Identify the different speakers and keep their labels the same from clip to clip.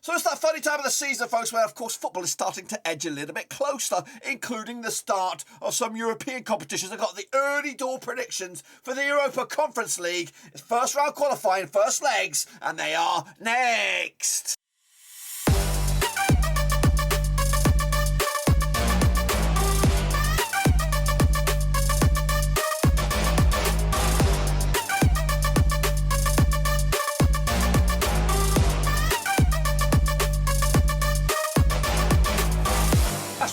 Speaker 1: So it's that funny time of the season, folks, where, of course, football is starting to edge a little bit closer, including the start of some European competitions. I've got the early door predictions for the Europa Conference League. It's first round qualifying, first legs, and they are next.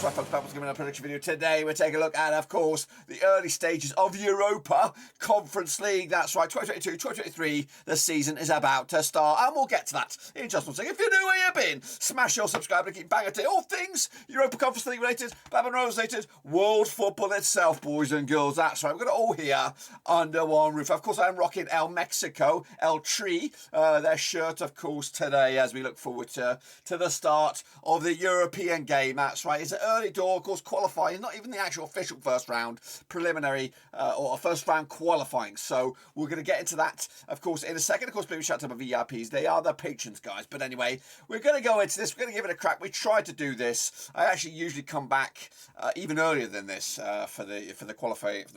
Speaker 1: Right, folks, Pablo's giving a prediction video today. We're taking a look at, of course, the early stages of Europa Conference League. That's right, 2022-2023, the season is about to start, and we'll get to that in just one second. If you're new where you've been, smash your subscribe and keep banging to all things Europa Conference League related, Bab and Rose related, world football itself, boys and girls. That's right, we've got it all here under one roof. Of course, I'm rocking El Mexico, El Tri, their shirt, of course, today as we look forward to the start of the European game. That's right, it's an early door, of course, qualifying, not even the actual official first round, preliminary or first round qualifying. So we're going to get into that, of course, in a second. Of course, please shout out to my VIPs. They are the patrons, guys. But anyway, we're going to go into this. We're going to give it a crack. We tried to do this. I actually usually come back even earlier than this for the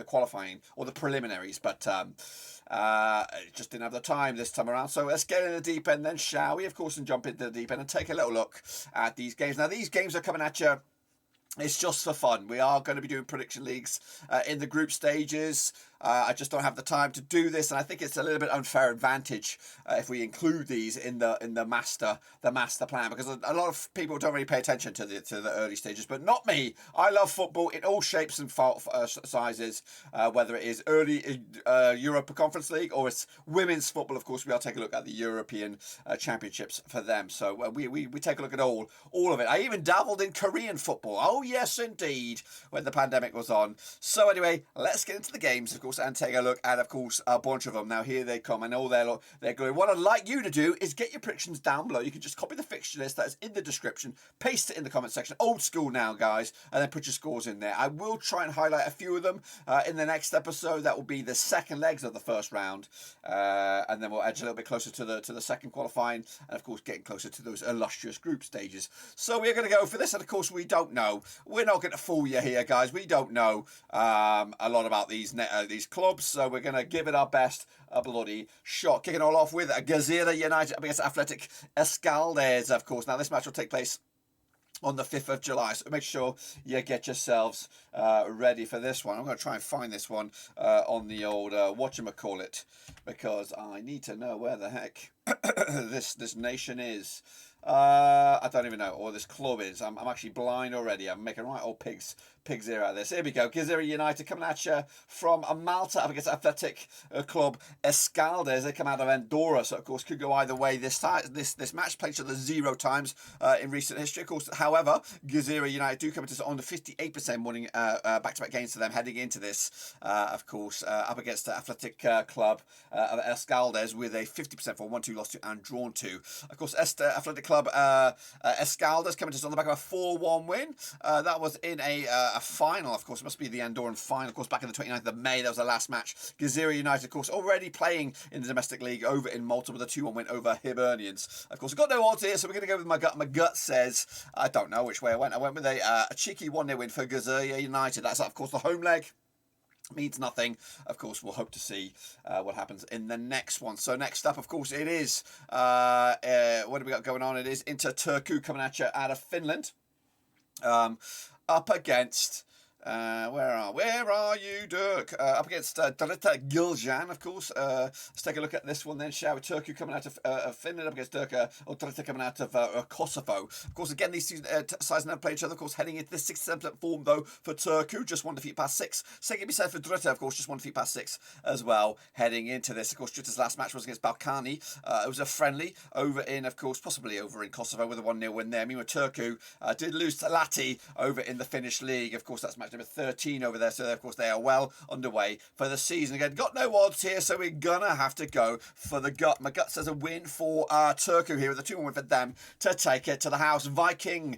Speaker 1: qualifying or the preliminaries, but just didn't have the time this time around. So let's get in the deep end then, shall we? Of course, and jump into the deep end and take a little look at these games. Now, these games are coming at you. It's just for fun. We are going to be doing prediction leagues in the group stages. I just don't have the time to do this, and I think it's a little bit unfair advantage if we include these in the master plan, because a lot of people don't really pay attention to the early stages, but not me. I love football in all shapes and sizes, whether it is early Europa Conference League or it's women's football. Of course, we are taking a look at the European Championships for them. So we take a look at all of it. I even dabbled in Korean football. Oh yes, indeed, when the pandemic was on. So anyway, let's get into the games, of course, and take a look at, of course, a bunch of them. Now, here they come. I know they're going. What I'd like you to do is get your predictions down below. You can just copy the fixture list that is in the description, paste it in the comment section. Old school now, guys, and then put your scores in there. I will try and highlight a few of them in the next episode. That will be the second legs of the first round, and then we'll edge a little bit closer to the second qualifying, and of course, getting closer to those illustrious group stages. So we're going to go for this, and of course, we don't know. We're not going to fool you here, guys. We don't know a lot about these clubs, so we're going to give it our best bloody shot. Kicking all off with Gżira United up against Atlétic Escaldes, of course. Now, this match will take place on the 5th of July, so make sure you get yourselves ready for this one. I'm going to try and find this one on the old whatchamacallit, because I need to know where the heck this nation is. I don't even know, or this club is. I'm actually blind already. I'm making right old pig's ear out of this. Here we go. Gżira United coming at you from Malta up against Athletic Club Escaldes. They come out of Andorra, so of course could go either way. This match played each other 0 times in recent history. Of course, however, Gżira United do come into on the 58% winning back-to-back games to them heading into this. Of course, up against Athletic Club of Escaldes with a 50% for 1-2 loss to and drawn to. Of course, Athletic Club Escaldes coming to us on the back of a 4-1 win. That was in a final, of course. It must be the Andorran final, of course, back on the 29th of May. That was the last match. Gżira United, of course, already playing in the domestic league over in Malta with a 2-1 win over Hibernians. Of course, I've got no odds here, so we're going to go with my gut. My gut says, I don't know which way I went. I went with a cheeky 1-0 win for Gżira United. That's, of course, the home leg. Means nothing. Of course, we'll hope to see what happens in the next one. So next up, of course, it is what do we got going on? It is Inter Turku coming at you out of Finland, up against where are you, Dirk? Up against Drita Gjilan, of course. Let's take a look at this one then, shall we? Turku coming out of Finland up against Drita coming out of Kosovo. Of course, again, these two sides never play each other. Of course, heading into the 67% form, though, for Turku. Just 1 defeat past 6. Same can be said for Drita, of course, just 1 defeat past 6 as well, heading into this. Of course, Drita's last match was against Balkani. It was a friendly over in, of course, possibly over in Kosovo with a 1-0 win there. Meanwhile, Turku did lose to Lati over in the Finnish league. Of course, that's match number 13 over there. So, of course, they are well underway for the season. Again, got no odds here, so we're going to have to go for the gut. My gut says a win for Turku here with a 2-1 win for them to take it to the house. Víkingur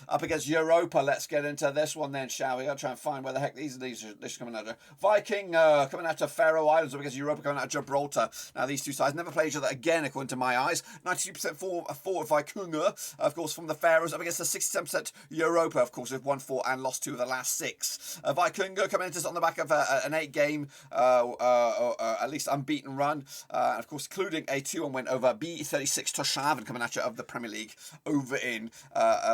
Speaker 1: up against Europa. Let's get into this one then, shall we? I'll try and find where the heck these are coming out of. Víkingur coming out of Faroe Islands up against Europa coming out of Gibraltar. Now, these two sides never play each other again, according to my eyes. 92% for Víkingur, of course, from the Faroes up against the 67% Europa, of course, who've won 4 and lost 2 of the last 6. Víkingur coming into this on the back of an 8-game, at least unbeaten run, of course, including a 2-1 win over B36 Tórshavn coming at you of the Premier League over in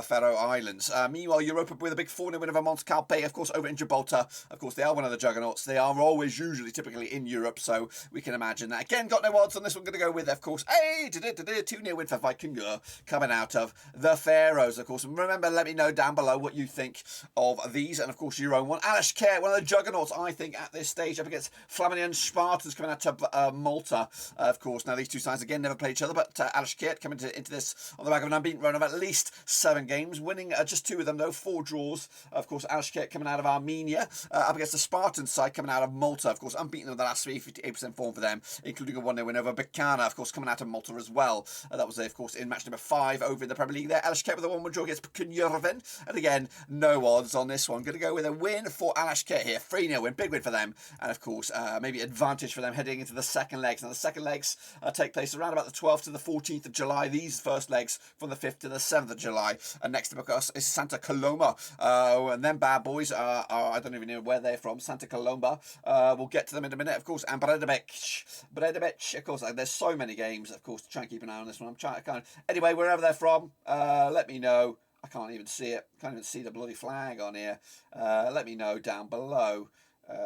Speaker 1: Faroe Islands. Meanwhile, Europa with a big 4-0 win over Mons Calpe, of course, over in Gibraltar. Of course, they are one of the juggernauts. They are always typically in Europe, so we can imagine that. Again, got no odds on this one. Going to go with, of course, a 2-0 win for Víkingur coming out of the Faroes, of course. And remember, let me know down below what you think of these, and of course your own one. Alashkert, one of the juggernauts, I think, at this stage, up against Flaminian Spartans coming out of Malta, of course. Now, these two sides, again, never played each other, but Alashkert coming into this on the back of an unbeaten run of at least 7 games, winning just 2 of them, though, 4 draws. Of course, Alashkert coming out of Armenia, up against the Spartans side coming out of Malta, of course, unbeaten in the last 3, 58% form for them, including a 1-0 win over Bikana, of course, coming out of Malta as well. That was, of course, in match number 5 over in the Premier League there. Alashkert with a 1-1 draw against Pogoń, and again, no odds on this one. Going to go with a win for Alashkert here. 3-0 win, big win for them, and of course, maybe advantage for them heading into the second legs. Now, the second legs take place around about the 12th to the 14th of July. These first legs from the 5th to the 7th of July. And next up, of course, is Santa Coloma. And then bad boys I don't even know where they're from. Santa Coloma. We'll get to them in a minute, of course. And Breiðablik, of course. There's so many games, of course, to try and keep an eye on this one. I'm trying to anyway, wherever they're from, let me know. I can't even see it. Can't even see the bloody flag on here. Let me know down below.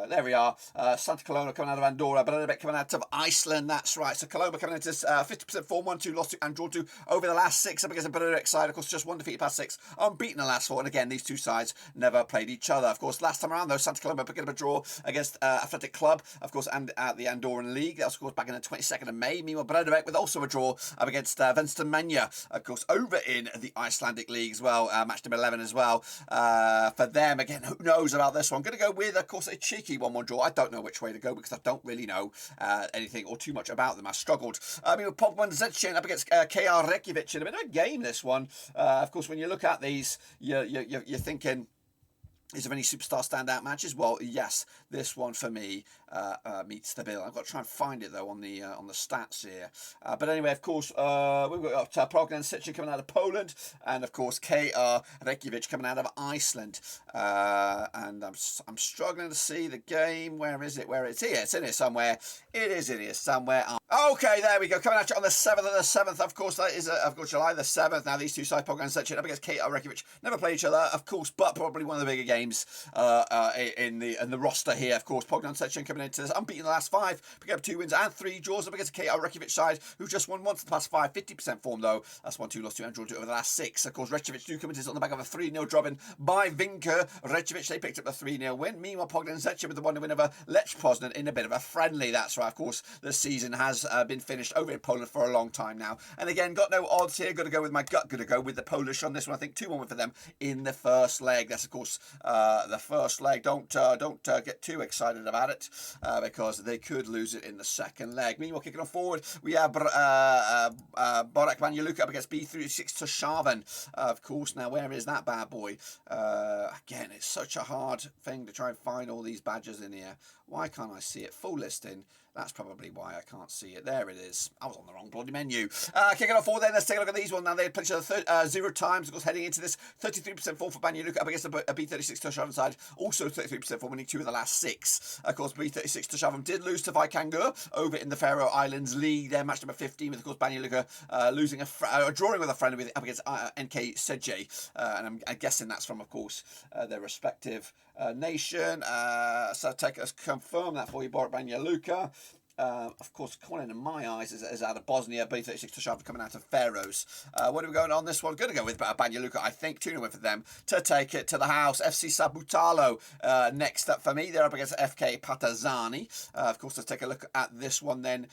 Speaker 1: There we are. Santa Coloma coming out of Andorra, Breiðablik coming out of Iceland. That's right. So Coloma coming into this 50% form, 1-2 lost to and drawn to over the last 6 up against the Breiðablik side. Of course, just 1 defeated past 6, unbeaten the last 4. And again, these two sides never played each other. Of course, last time around, though, Santa Coloma picking up a draw against Atlétic Club, of course, and the Andorran League. That was, of course, back in the 22nd of May. Meanwhile, Breiðablik with also a draw up against Banja, of course, over in the Icelandic League as well. Match number 11 as well. For them, again, who knows about this one? I'm going to go with, of course, a cheeky 1-1 draw. I don't know which way to go because I don't really know anything or too much about them. I struggled. I mean, with Pogoń Szczecin up against KR Reykjavík in a bit of a game, this one. Of course, when you look at these, you're thinking, is there any superstar standout matches? Well, yes, this one for me meets the bill. I've got to try and find it though on the stats here. But anyway, of course, we've got Pogoń Szczecin coming out of Poland, and of course KR Reykjavík coming out of Iceland. And I'm struggling to see the game. Where is it? Where it's here? It's in here somewhere. It is in here somewhere. Okay, there we go. Coming at you on the 7th of the 7th. Of course, that is of course July the 7th. Now these two sides, Pogoń Szczecin up against KR Reykjavík, never play each other, of course, but probably one of the bigger games in the roster here. Of course, Pogoń Szczecin coming into this unbeaten the last 5, picking up 2 wins and 3 draws up against KR Reykjavík side, who just won once in the past 5, 50% form though. That's 1-2 lost 2 and drawn 2 over the last 6. Of course, Reykjavík do come into this on the back of a 3-0 drubbing by Víkingur. Reykjavík, they picked up a 3-0 win. Meanwhile, Pogoń Szczecin with the 1-0 win over Lech Poznan in a bit of a friendly. That's right. Of course, the season has been finished over in Poland for a long time now. And again, got no odds here. Got to go with my gut. Got to go with the Polish on this one. I think 2-1 for them in the first leg. That's of course the first leg. Don't get too excited about it because they could lose it in the second leg. Meanwhile, kicking on forward, we have Borac Banja Luka up against B36 Tórshavn. Of course, now where is that bad boy? Again, it's such a hard thing to try and find all these badges in here. Why can't I see it? Full listing. That's probably why I can't see it. There it is. I was on the wrong bloody menu. Kicking off forward then, let's take a look at these ones. Now they played each other 0 times. Of course, heading into this 33% form for Banja Luka up against a B36 Tórshavn side. Also 33% form, winning 2 of the last 6. Of course, B36 Tórshavn did lose to Víkingur over in the Faroe Islands League. Their match number 15 with, of course, Banja Luka losing drawing with a friend with up against NK Sedje. And I'm guessing that's from, of course, their respective nation. So take us confirm that for you, Borac Banja Luka. Of course, calling in my eyes is out of Bosnia, B36 Tórshavn coming out of Faroes. What are we going on this one? Going to go with Banja Luka, I think. 2-0 win for them to take it to the house. FC Saburtalo next up for me. They're up against FK Partizani. Of course, let's take a look at this one then.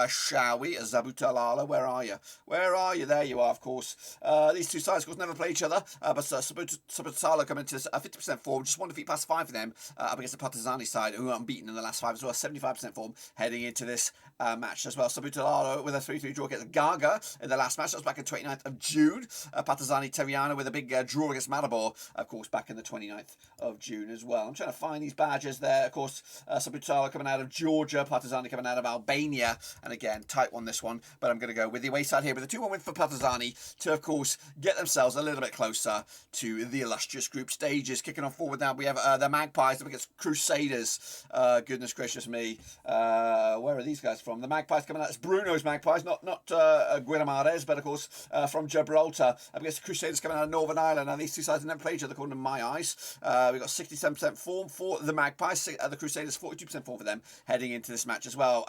Speaker 1: shall we? Saburtalo, where are you? Where are you? There you are, of course. These two sides, of course, never play each other, but Saburtalo coming into 50% form, just one defeat past 5 for them, up against the Partizani side, who are unbeaten in the last 5 as well, 75% form, heading into this match as well. Saburtalo with a 3-3 draw against Gżira in the last match. That was back on 29th of June. Partizani Teriana with a big draw against Maribor, of course, back in the 29th of June as well. I'm trying to find these badges there. Of course, Saburtalo coming out of Georgia, Partizani coming out of Albania, and again, tight one this one, but I'm going to go with the away side here with a 2-1 win for Partizani to, of course, get themselves a little bit closer to the illustrious group stages. Kicking on forward now, we have the Magpies up against Crusaders. Goodness gracious me. Where are these guys from? The Magpies coming out. It's Bruno's Magpies, not Guilherme, but of course from Gibraltar. Up against the Crusaders coming out of Northern Ireland. Now these two sides have never played each other, according to my eyes. We've got 67% form for the Magpies. The Crusaders 42% form for them heading into this match as well.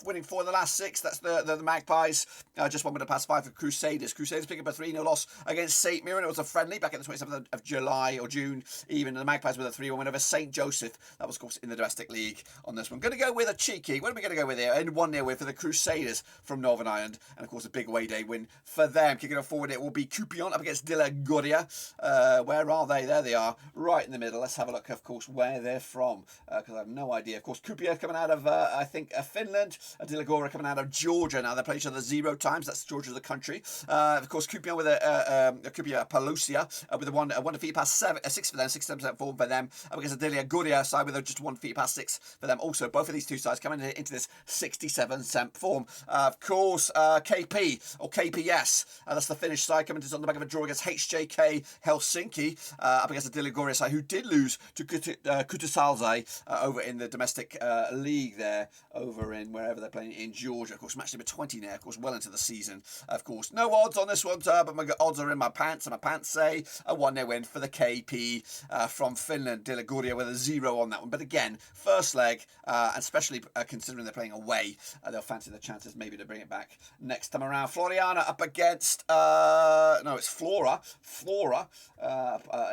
Speaker 1: Winning 4 in the last 6. That's the Magpies. Just 1 minute past 5 for Crusaders. Crusaders picking up a 3-0 loss against St Mirren. It was a friendly back in the 27th of July or June. Even the Magpies with a 3-1 win over St Joseph. That was, of course, in the domestic league on this one. Going to go with a cheeky. What are we going to go with here? And 1-0 win for the Crusaders from Northern Ireland. And, of course, a big away day win for them. Kicking it forward, it will be Kuopion up against Gżira. Where are they? There they are, right in the middle. Let's have a look, of course, where they're from, because I have no idea. Of course, Kuopion coming out of, I think, Finland. Gżira coming out of Georgia. Now, they play each other 0 times. That's Georgia, the country. Of course, Kuopion with a Kuopion Palusia with a one defeat past 6 for them, 67% form for them. Up against the Gżira side with just 1 defeat past 6 for them. Also, both of these two sides coming into this 67% form. Of course, KP or KPS. That's the Finnish side coming on the back of a draw against HJK Helsinki. Up against the Gżira side, who did lose to Kutasalzai over in the domestic league there, over in wherever they're playing in Georgia. Of course, match number 20 now, of course, well into the season. Of course, no odds on this one, but my odds are in my pants, and my pants say a 1-0 win for the KP from Finland. Gżira with a 0 on that one. But again, first leg, and especially considering they're playing away, they'll fancy the chances maybe to bring it back next time around. Floriana up against, no, it's Flora,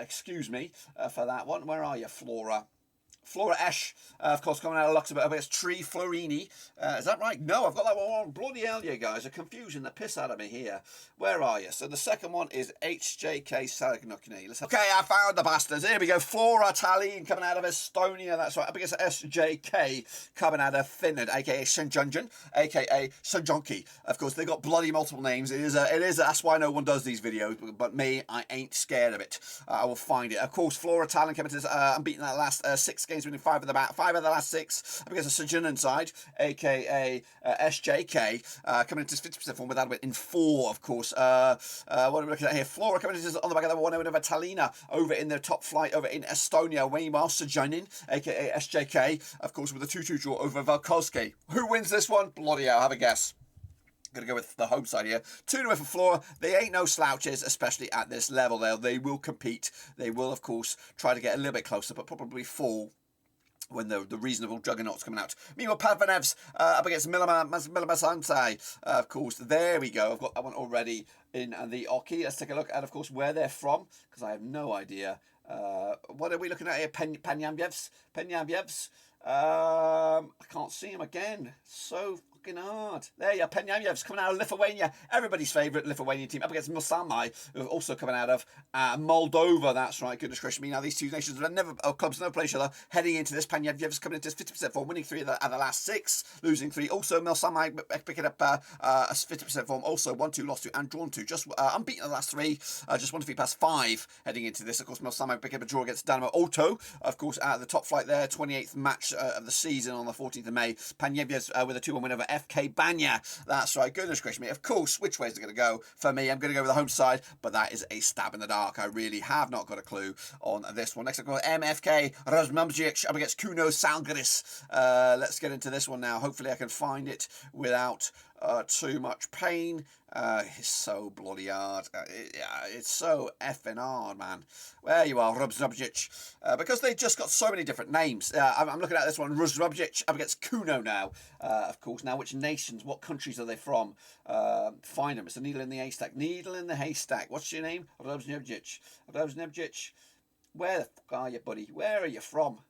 Speaker 1: excuse me for that one. Where are you, Flora? Flora Esch, of course, coming out of Luxembourg against Tree Florini. Is that right? No, I've got that one wrong. Bloody hell, you guys are confusing the piss out of me here. Where are you? So the second one is SJK Seinäjoki. Okay, I found the bastards. Here we go. Flora Tallinn coming out of Estonia. That's right. Up against SJK coming out of Finland, aka Seinäjoki, aka Seinäjoki. Of course, they've got bloody multiple names. It is. That's why no one does these videos. But me, I ain't scared of it. I will find it. Of course, Flora Tallinn coming to this unbeaten that last 6 games, winning 5 of the last 6. Up against the Szczecin side, aka SJK, coming into 50% form with that in 4, of course. What are we looking at here? Flora coming into on the back of the 1-0 over Tallinna over in the top flight over in Estonia. Weimar Szczecin, aka SJK, of course, with a 2-2 draw over Valkoski. Who wins this one? Bloody hell, have a guess. Going to go with the home side here. 2-0 for Flora. They ain't no slouches, especially at this level. They will compete. They will, of course, try to get a little bit closer, but probably fall when the reasonable juggernauts coming out. Meanwhile, Padvanevs up against Milmasante. Of course, there we go. I've got that one already in the Oki. Let's take a look at, of course, where they're from, because I have no idea. What are we looking at here? Penyambievs. I can't see him again. So fucking hard. There you are, Penyambievs coming out of Lithuania. Everybody's favourite Lithuanian team up against Milsami, who are also coming out of Moldova. That's right. Goodness gracious me. Now these two nations have clubs never play each other. Heading into this, Penyambievs coming into 50% form, winning 3 of the last 6, losing 3. Also, Milsami picking up a 50% form. Also, 1-2 lost to and drawn to. Just unbeaten in the last 3. Just 1 defeat past 5 heading into this. Of course, Milsami picking up a draw against Dynamo Auto. Of course, out of the top flight there, 28th match of the season on the 14th of May. Penyambievs with a 2-1 win over FK Banja. That's right. Goodness gracious me. Of course, which way is it going to go? For me, I'm going to go with the home side, but that is a stab in the dark. I really have not got a clue on this one. Next, I've got MFK Razmamjic up against Kuno Salgris. Let's get into this one now. Hopefully, I can find it without too much pain. It's so bloody hard. It's so effing hard, man. There you are, Razmamjic. Because they just got so many different names. I'm looking at this one. Razmamjic up against Kuno now. Of course, now which nations, what countries are they from? Find them. It's a needle in the haystack. Needle in the haystack. What's your name? Razmamjic. Where the fuck are you, buddy? Where are you from?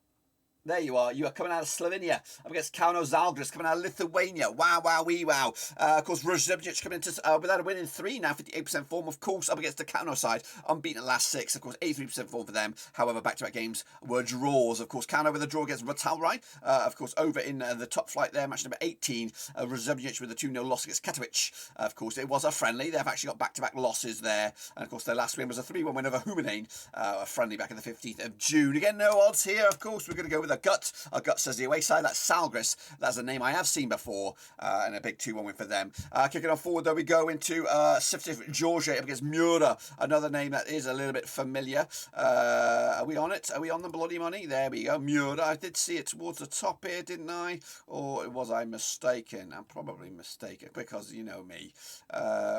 Speaker 1: There you are. You are coming out of Slovenia up against Kauno Žalgiris, coming out of Lithuania. Wow, wow, wee, wow. Of course, Reykjavík coming into without a win in 3 now, 58% form, of course, up against the Kauno side. Unbeaten at last 6, of course, 83% form for them. However, back-to-back games were draws. Of course, Kauno with a draw against Ratalrai. Of course, over in the top flight there, match number 18. Reykjavík with a 2-0 loss against Katowice. Of course, it was a friendly. They've actually got back-to-back losses there. And, of course, their last win was a 3-1 win over Humanane, a friendly back on the 15th of June. Again, no odds here. Of course, we're going to go with a gut. A gut says the away side. That's Žalgiris. That's a name I have seen before. And a big 2-1 win for them. Kicking on forward, though, we go into Siftif Georgia up against Mura. Another name that is a little bit familiar. Are we on it? Are we on the bloody money? There we go. Mura. I did see it towards the top here, didn't I? Or was I mistaken? I'm probably mistaken because you know me.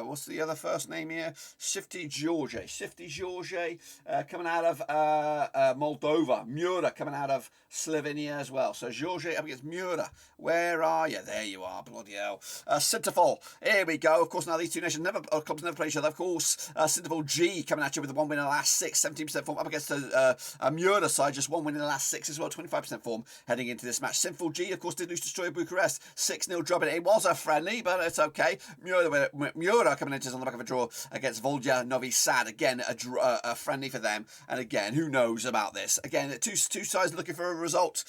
Speaker 1: What's the other first name here? Sifti Georgia. Sifti Georgia coming out of Moldova. Mura coming out of Slovenia as well. So Georgia up against Mura. Where are you? There you are. Bloody hell. Sinterfall. Here we go. Of course, now these two nations clubs never play each other. Of course, Sinterfall G coming at you with the 1 win in the last 6, 17% form up against the Mura side. Just 1 win in the last 6 as well. 25% form heading into this match. Sinterfall G, of course, did lose to Steaua Bucharest. 6-0 drubbing. It was a friendly, but it's okay. Mura coming into on the back of a draw against Volja Novi Sad. Again, a friendly for them. And again, who knows about this? Again, two sides looking for a result.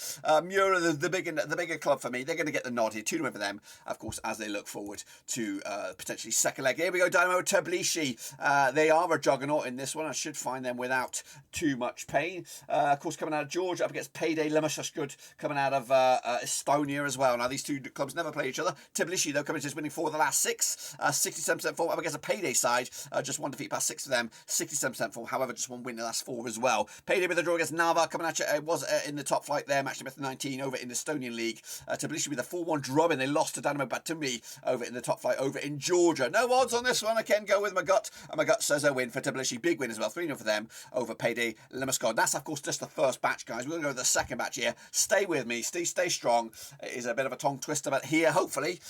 Speaker 1: Mura, the bigger club for me. They're going to get the nod here. 2-1 for them, of course, as they look forward to potentially second leg. Here we go, Dynamo Tbilisi. They are a juggernaut in this one. I should find them without too much pain. Of course, coming out of Georgia up against Payday Limassol, coming out of Estonia as well. Now, these two clubs never play each other. Tbilisi, though, coming to winning 4 of the last 6. 67% form up against a Payday side. Just 1 defeat past 6 for them. 67% form. However, just 1 win in the last 4 as well. Payday with a draw against Narva, coming at you. It was in the top flight there. Match number 19 over in the Estonian League. Tbilisi with a 4-1 drubbing. They lost to Dynamo Batumi over in the top flight over in Georgia. No odds on this one. I can go with my gut. And my gut says a win for Tbilisi. Big win as well. 3-0 for them over Payday Limassol. That's, of course, just the first batch, guys. We're going to go to the second batch here. Stay with me. Stay strong. It is a bit of a tongue twister, but here, hopefully,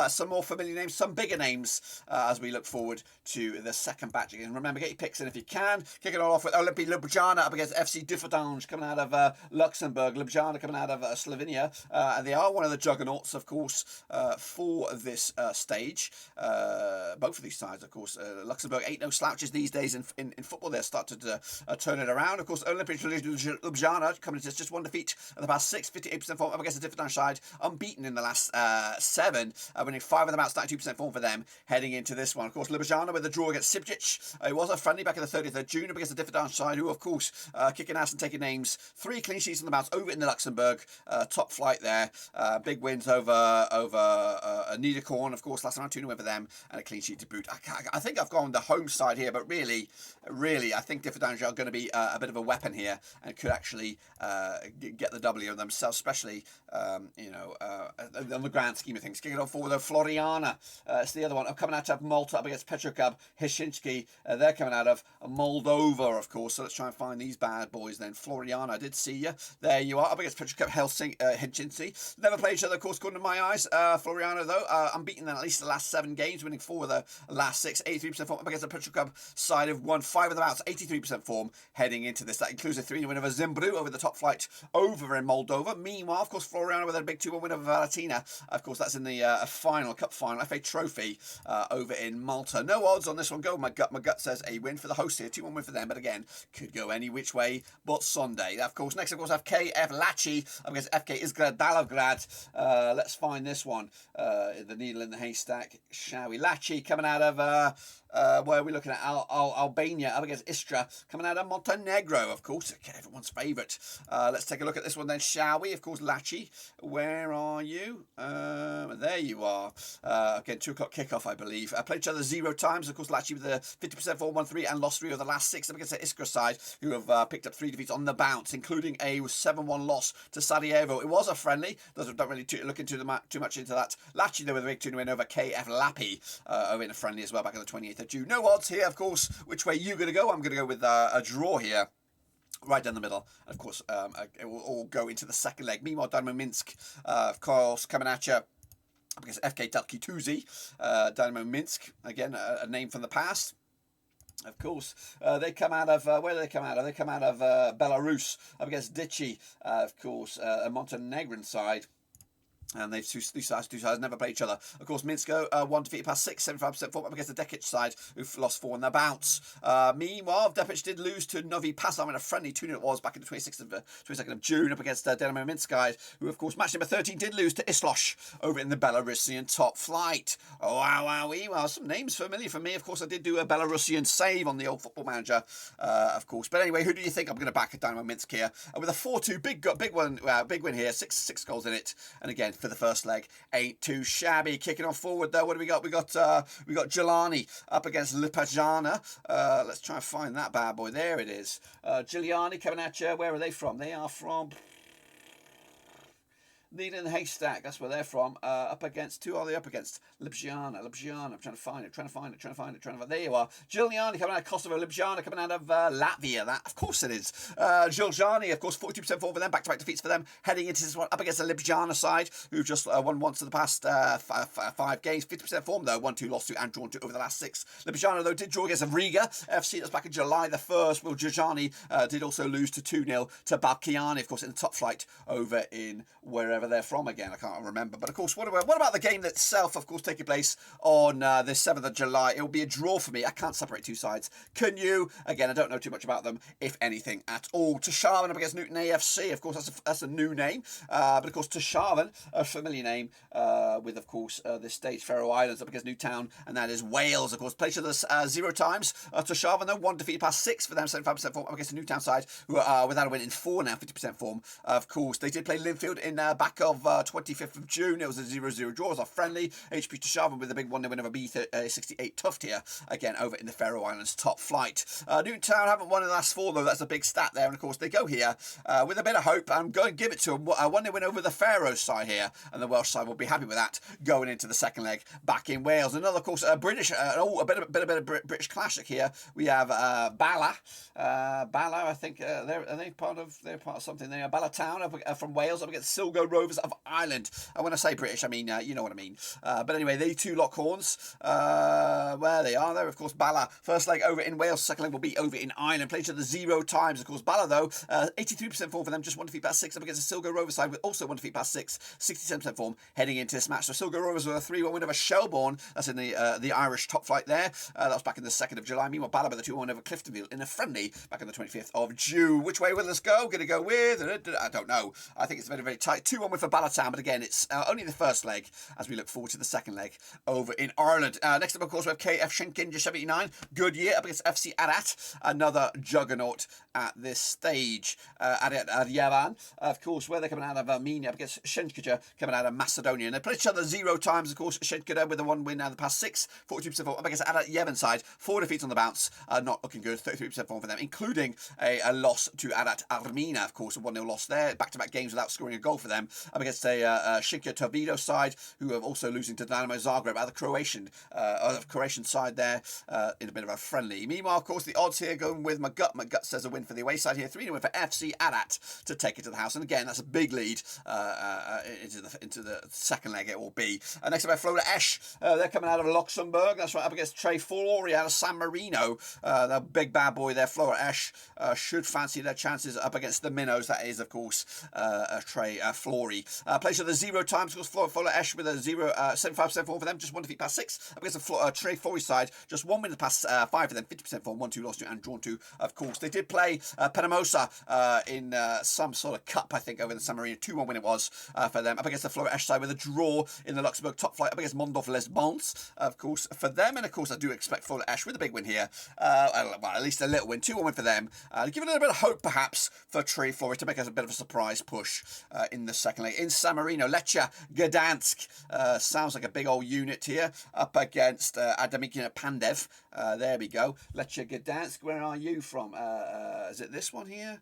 Speaker 1: some more familiar names, some bigger names as we look forward to the second batch again. Remember, get your picks in if you can. Kicking it off with Olympic Ljubljana up against FC Differdange coming out of Luxembourg. Ljubljana coming out of Slovenia. And they are one of the juggernauts, of course, for this stage. Both of these sides, of course. Luxembourg ain't no slouches these days in football. They're starting to turn it around. Of course, Olympic Ljubljana coming to just 1 defeat in the past 6, 58% form up against the Differdange side. Unbeaten in the last 7, winning 5 of them out, 92% form for them heading into this one. Of course, Ljubljana with a draw against Sibjic. It was a friendly back in the 30th of June against the Differdange side, who, of course, kicking ass and taking names. 3 clean sheets on the bounce over in the Luxembourg. Top flight there. Big wins over Niederkorn, of course, last round 2-0 win for them, and a clean sheet to boot. I think I've gone the home side here, but really, I think Differdange are going to be a bit of a weapon here and could actually get the W on themselves, especially, on the grand scheme of things. Kicking it forward, though, Floriana. It's the other one. Coming out of Malta up against Petrocub. Helsinki. They're coming out of Moldova, of course. So let's try and find these bad boys then. Floriana, I did see you. There you are. Up against Petrocub Helsinki. Never played each other, of course, according to my eyes. Floriana, though, unbeaten in at least the last 7 games, winning 4 of the last 6. 83% form up against the Petrocub side of 1. 5 of them out. 83% form heading into this. That includes a 3-0 win over Zimbru over the top flight over in Moldova. Meanwhile, of course, Floriana with a big 2-1 win over Valatina. Of course, that's in the cup final, FA Trophy over in Malta. No odds on this one. Go my gut. My gut says a win for the host here. 2-1 win for them, but again, could go any which way but Sunday. Of course, next, of course, I have KF Lachi against FK Izgrad. Let's find this one. The needle in the haystack, shall we? Lachi coming out of where are we looking at? Albania up against Istra, coming out of Montenegro, of course. Okay, everyone's favourite. Let's take a look at this one then, shall we? Of course, Lachi, where are you? There you are. Again, 2 o'clock kickoff, I believe. Played each other 0 times. Of course, Lachi with a 50% 4-1-3 and lost 3 of the last 6 up against the Iskra side, who have picked up 3 defeats on the bounce, including a 7-1 loss to Sarajevo. It was a friendly. Don't really look into too much into that. Lachi, though, with a big 2 win over KF Lapi over in a friendly as well back on the 28th of June. No odds here, of course. Which way you going to go? I'm going to go with a draw here. Right down the middle. And of course, it will all go into the second leg. Meanwhile, Dynamo Minsk, of course, coming at you because FK Talki Tuzi. Dynamo Minsk, again, a name from the past. Of course, they come out of, where do they come out of? They come out of Belarus up against Dichi, of course, a Montenegrin side. And they've two sides never play each other. Of course, Minsko, 1 defeated past 6, 75% form up against the Dekic side, who've lost 4 in their bounce. Meanwhile, Depic did lose to Novi Pazar in a friendly 2-0 it was back in the 22nd of June up against Dynamo Minsk guys, who, of course, match number 13 did lose to Islosh over in the Belarusian top flight. Oh, wow. Some names familiar for me. Of course, I did do a Belarusian save on the old Football Manager, of course. But anyway, who do you think? I'm going to back at Dynamo Minsk here with a 4-2 big win here, six goals in it. And again, for the first leg, ain't too shabby. Kicking on forward though, what do we got? We got Gjilan up against Liepāja. Let's try and find that bad boy. There it is. Gjilan coming at you. Where are they from? They are from Needle in the Haystack, that's where they're from. Up against, who are they up against? Liepāja. I'm trying to find it. There you are. Gjilan coming out of Kosovo. Liepāja coming out of Latvia. That, of course it is. Gjilan, of course, 42% form for them. Back-to-back defeats for them. Heading into this one up against the Liepāja side, who've just won once in the past 5 games. 50% form, though. 1-2 lost to and drawn to over the last 6. Liepāja, though, did draw against Riga FC. That was back in July the 1st. Well, Gjilan did also lose to 2-0 to Balkani, of course, in the top flight over in wherever they're from again. I can't remember. But, of course, what about the game itself, of course, taking place on the 7th of July? It will be a draw for me. I can't separate two sides. Can you? Again, I don't know too much about them, if anything at all. Tórshavn up against Newtown AFC. Of course, that's a new name. But, of course, Tórshavn, a familiar name with, of course, this stage, Faroe Islands up against Newtown, and that is Wales, of course. Played each other 0 times. Tórshavn, though, 1 defeated past 6 for them, 75% form up against the Newtown side, who are without a win in 4 now, 50% form. Of course, they did play Linfield in back of 25th of June. It was a 0-0 draw. It was a friendly. HP Tórshavn with a big 1-0 win over B68 Tuft here, again, over in the Faroe Islands top flight. Newtown haven't won in the last 4, though. That's a big stat there. And, of course, they go here with a bit of hope. I'm going to give it to them. A 1-0 win over the Faroes side here, and the Welsh side will be happy with that going into the second leg back in Wales. Another, of course, British, a bit of British classic here. We have Bala. Bala, I think they're part of something. They are Bala Town from Wales up against Silgo Rovers of Ireland. And when I say British, I mean you know what I mean. But anyway, they two lock horns. Where they are there, of course, Bala. First leg over in Wales, second leg will be over in Ireland. Played each other 0 times, of course. Bala, though, 83% form for them, just 1 defeat past 6 up against the Silgo Rovers side with also 1 defeat past 6, 67% form heading into this match. So Silgo Rovers with a 3-1 win over Shelbourne. That's in the Irish top flight there. That was back in the 2nd of July. Meanwhile, Bala with a 2-1 over Cliftonville in a friendly back on the 25th of June. Which way will this go? Going to go with? I don't know. I think it's very, very tight. 2-1 win for Bala Town, but again, it's only the first leg as we look forward to the second leg over in Ireland. Next up, of course, we have KF Schenkinja 79. Good year up against FC Arat, another juggernaut at this stage. Arat Yavan, of course, where they're coming out of Armenia up against Schenkinja coming out of Macedonia. And they played each other 0 times, of course. Schenkinja with a 1 win out of the past 6, 42% form up against Arat Yavan side. 4 defeats on the bounce, not looking good. 33% form for them, including a loss to Arat Armenia, of course, a 1-0 loss there. Back-to-back games without scoring a goal for them up against a Shikja Tovido side, who are also losing to Dynamo Zagreb at the Croatian side there in a bit of a friendly. Meanwhile, of course, the odds here going with my gut. My gut says a win for the away side here. 3-0 win for FC Arat to take it to the house. And again, that's a big lead into the second leg it will be. Next up, Flora Esch. They're coming out of Luxembourg. That's right, up against Tre Flori out of San Marino. The big bad boy there, Flora Esch, should fancy their chances up against the Minnows. That is, of course, Tre Flori. Plays of the 0 times, of course, Flora Esch with a 75% form for them, just 1 defeat past 6. Up against the Tre Flori side, just 1 win past 5 for them, 50% form, 1-2 lost to and drawn to, of course. They did play Penamosa in some sort of cup, I think, over in the San Marino. 2-1 win it was for them. Up against the Flora Esch side with a draw in the Luxembourg top flight, up against Mondorf Les Bons, of course, for them. And, of course, I do expect Flora Esch with a big win here. Well, at least a little win. 2-1 win for them. Give it a little bit of hope, perhaps, for Tre Flori to make us a bit of a surprise push in the second leg. In San Marino, Lechia Gdansk. Sounds like a big old unit here. Up against Adamikina Pandev. There we go. Lechia Gdansk. Where are you from? Is it this one here?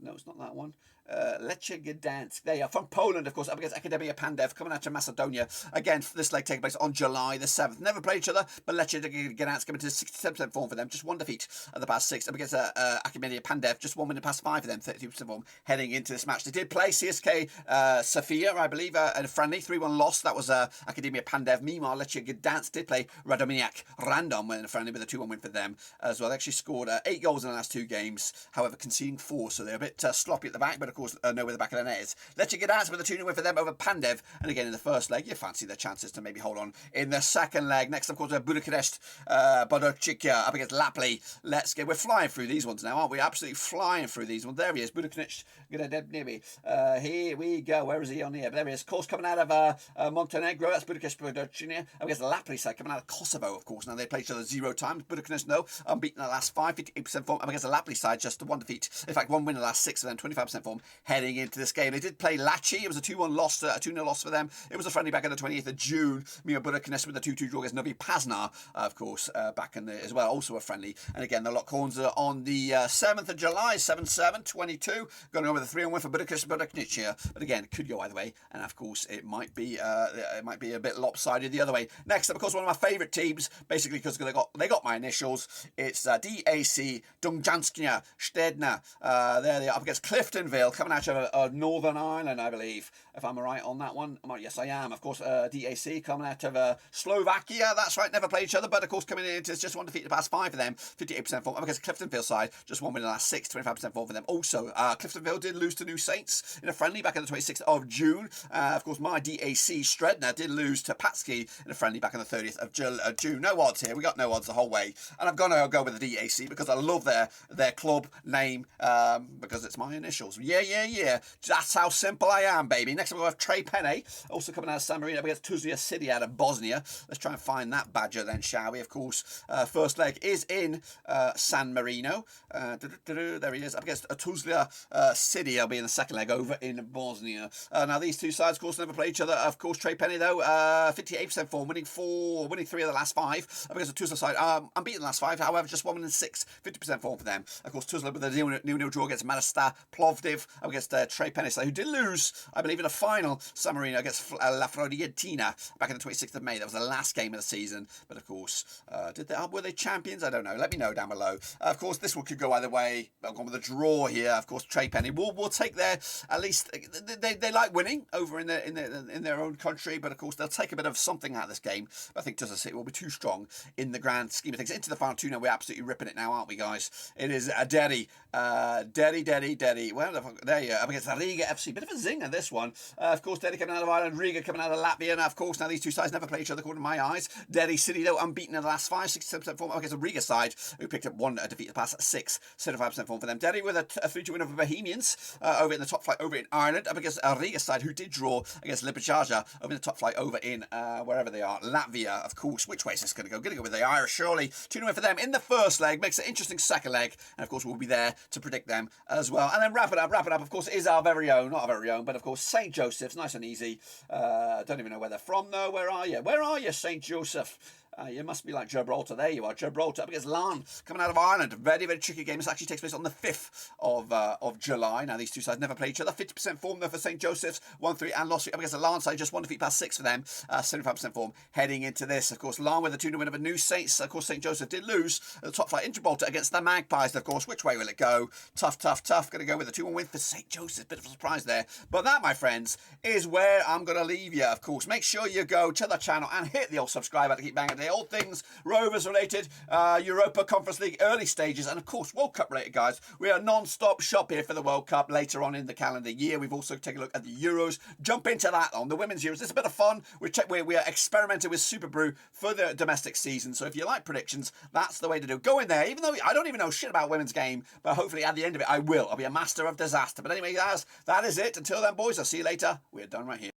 Speaker 1: No, it's not that one. Lechia Gdansk. They are from Poland, of course, up against Akademia Pandev, coming out to Macedonia. Again, this leg taking place on July the 7th. Never played each other, but Lechia Gdansk coming to 67% form for them. Just one defeat at the past 6. Up against Akademia Pandev, just 1 win in the past 5 for them. 32% form heading into this match. They did play CSK Sofia, I believe, in a friendly 3-1 loss. That was Akademia Pandev. Meanwhile, Lechia Gdansk did play Radominiak Random in a friendly with a 2-1 win for them as well. They actually scored 8 goals in the last 2 games, however, conceding 4, so they're a bit sloppy at the back, but of course, know where the back of the net is. Lechia Gdansk with a 2-0 win for them over Pandev, and again, in the first leg, you fancy their chances to maybe hold on in the second leg. Next, of course, Bucharest, Bodocicia up against Lapli. Let's get, we're flying through these ones now, aren't we? Absolutely flying through these ones. There he is, Bucharest, here we go. Where is he on here? There he is. Of course, coming out of Montenegro, that's Bucharest, Bodocicia. Up against Lapli side, coming out of Kosovo, of course. Now, they played each other 0 times. Bucharest, no, unbeaten in the last 5, 58% form. Up against the Lapli side, just 1 defeat. In fact, 1 win in the last 6 for them, 25% form heading into this game. They did play Lachi. It was a 2-1 loss, a 2-0 loss for them. It was a friendly back on the 28th of June. Mio Budakinest with a 2-2 draw against Novi Paznar, of course, back in the as well, also a friendly. And again, the Lockhorns are on the 7th of July, 7-7-22, going over the 3-1 win for Budaknic here. But again, it could go either way, and of course, it might be a bit lopsided the other way. Next up, of course, one of my favourite teams, basically because they got my initials. It's DAC Dunjanskaya Stedna. There they are up against Cliftonville, coming out of Northern Ireland, I believe, if I'm right on that one. Yes, I am. Of course, DAC coming out of Slovakia. That's right, never played each other, but of course, coming into just 1 defeat the past 5 for them, 58% form. Up against Cliftonville side, just 1 win in the last 6, 25% form for them. Also, Cliftonville did lose to New Saints in a friendly back on the 26th of June. Of course, my DAC Stredna did lose to Patski in a friendly back on the 30th of June. No odds here. We got no odds the whole way, and I'm gonna go with the DAC because I love their club name because it's my initials. Yeah. That's how simple I am, baby. Next up, we have Trey Penne, also coming out of San Marino against Tuzla City out of Bosnia. Let's try and find that badger then, shall we? Of course, first leg is in San Marino. There he is, up against Tuzla City. I'll be in the second leg over in Bosnia. Now, these two sides, of course, never play each other. Of course, Trey Penne, though, 58% form, winning 3 of the last 5. Up against the Tuzla side, unbeaten the last 5, however, just 1 win in 6, 50% form for them. Of course, Tuzla with a 0-0 draw against Manasta Plovdiv, up against Trey Penne, who did lose, I believe, in a final, San Marino against La Frodientina back on the 26th of May. That was the last game of the season. But of course, were they champions? I don't know. Let me know down below. Of course, this one could go either way. I've gone with a draw here. Of course, Trey Penne will take their, at least they like winning over in their own country. But of course, they'll take a bit of something out of this game. But I think Tuzla City will be too strong in the grand scheme of things. Into the final 2 now. We're absolutely ripping it now, aren't we, guys? It is a Derry. Well, there you go. Up against the Riga FC. Bit of a zinger, this one. Of course, Derry coming out of Ireland, Riga coming out of Latvia. And of course, now these two sides never play each other, according to my eyes. Derry City, though, unbeaten in the last 5, 67% form. Up against the Riga side, who picked up 1 defeat the past 6, 75% form for them. Derry with a 3-2 win over Bohemians over in the top flight over in Ireland. Up against a Riga side, who did draw against Liepāja over in the top flight over in wherever they are, Latvia, of course. Which way is this going to go? Going to go with the Irish, surely. 2-0 win for them in the first leg. Makes an interesting second leg. And of course, we'll be there to predict them as well. And then wrap it up, of course, is our very own, not our very own, but of course, St. Joseph's, nice and easy. Don't even know where they're from, though. Where are you, St. Joseph? You must be like Gibraltar. There you are, Gibraltar up against Larne, coming out of Ireland. Very, very tricky game. This actually takes place on the 5th of July. Now, these two sides never play each other. 50% form, though, for St. Joseph's. 1-3 and lost up against the Larne side. Just 1 defeat past 6 for them. 75% form heading into this. Of course, Larne with a 2-0 win over New Saints. Of course, St. Joseph did lose at the top flight in Gibraltar against the Magpies. Of course, which way will it go? Tough. Going to go with a 2-1 win for St. Joseph. Bit of a surprise there. But that, my friends, is where I'm going to leave you, of course. Make sure you go to the channel and hit the old subscribe button to keep banging the old things Rovers related, Europa Conference League early stages, and of course World Cup related, guys. We are non-stop shop here for the World Cup later on in the calendar year. We've also taken a look at the Euros. Jump into that on the Women's Euros. It's a bit of fun. We are experimenting with Super Brew for the domestic season. So if you like predictions, that's the way to do it. Go in there, even though I don't even know shit about women's game, but hopefully at the end of it I will. I'll be a master of disaster. But anyway, guys, that is it. Until then, boys, I'll see you later. We're done right here.